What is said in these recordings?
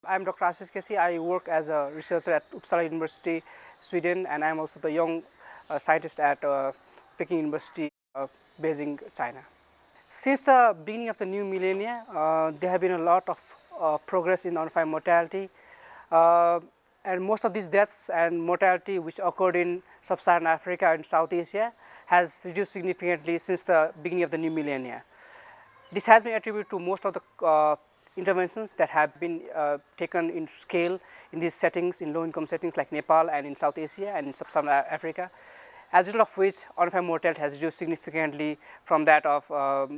I'm Dr. Ashish. I work as a researcher at Uppsala University, Sweden, and I'm also the young scientist at Peking University, Beijing, China. Since the beginning of the new millennia, there have been a lot of progress in infant mortality, and most of these deaths and mortality which occurred in sub-Saharan Africa and South Asia has reduced significantly since the beginning of the new millennia. This has been attributed to most of the interventions that have been taken in scale in these settings, in low-income settings like Nepal and in South Asia and in sub-Saharan Africa, as a result of which infant mortality has reduced significantly from that of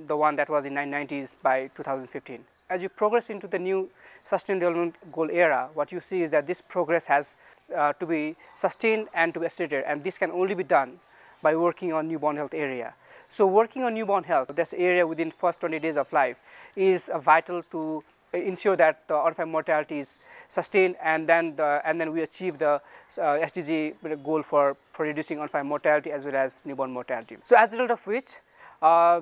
the one that was in 1990s by 2015. As you progress into the new Sustainable Development Goal era, what you see is that this progress has to be sustained and to be accelerated, and this can only be done by working on newborn health area. So working on newborn health, this area within first 20 days of life, is vital to ensure that the infant mortality is sustained, and then we achieve the SDG goal for reducing infant mortality as well as newborn mortality. So as a result of which,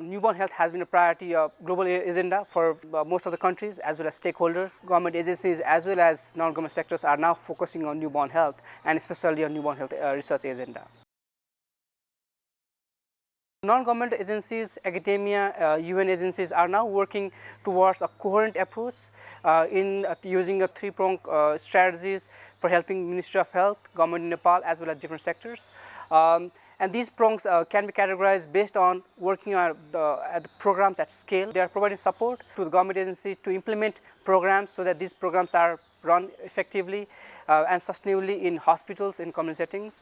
newborn health has been a priority global agenda for most of the countries as well as stakeholders. Government agencies as well as non-government sectors are now focusing on newborn health, and especially on newborn health research agenda. Non-government agencies, academia, UN agencies are now working towards a coherent approach in using a three-pronged strategies for helping Ministry of Health, Government in Nepal as well as different sectors. And these prongs can be categorized based on working on the programs at scale. They are providing support to the government agency to implement programs so that these programs are run effectively and sustainably in hospitals, in common settings.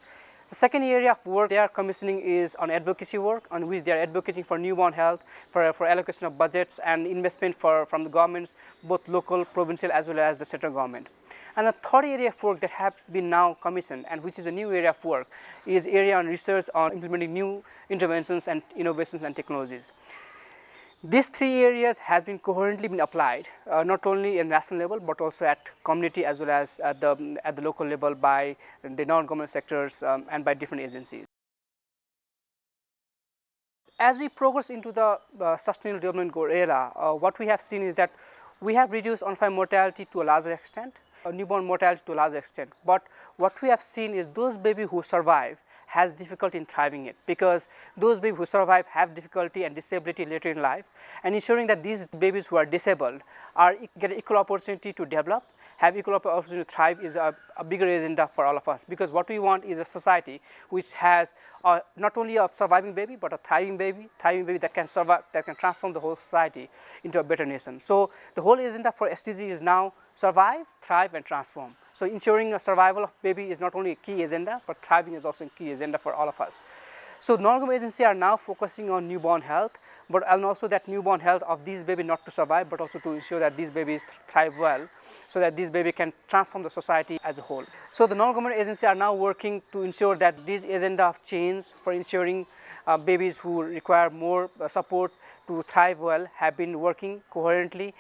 The second area of work they are commissioning is on advocacy work, on which they are advocating for newborn health, for allocation of budgets and investment from the governments, both local, provincial as well as the central government. And the third area of work that have been now commissioned, and which is a new area of work, is area on research on implementing new interventions and innovations and technologies. These three areas have been coherently been applied, not only at national level but also at community as well as at the local level by the non-government sectors and by different agencies. As we progress into the Sustainable Development Goal era, what we have seen is that we have reduced infant mortality to a larger extent, newborn mortality to a larger extent. But what we have seen is those babies who survive has difficulty in thriving it, because those babies who survive have difficulty and disability later in life, and ensuring that these babies who are disabled get equal opportunity to develop, have equal opportunity to thrive is a bigger agenda for all of us, because what we want is a society which has not only a surviving baby but a thriving baby that can survive, that can transform the whole society into a better nation. So the whole agenda for SDG is now survive, thrive and transform. So ensuring a survival of baby is not only a key agenda, but thriving is also a key agenda for all of us. So non-government agencies are now focusing on newborn health, and also that newborn health of these babies not to survive, but also to ensure that these babies thrive well, so that these babies can transform the society as a whole. So the non-government agencies are now working to ensure that this agenda of change for ensuring babies who require more support to thrive well have been working coherently,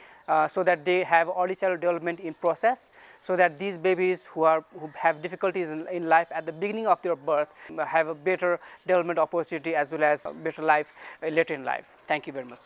so that they have early childhood development in process, so that these babies who have difficulties in life at the beginning of their birth have a better development opportunity as well as better life later in life. Thank you very much.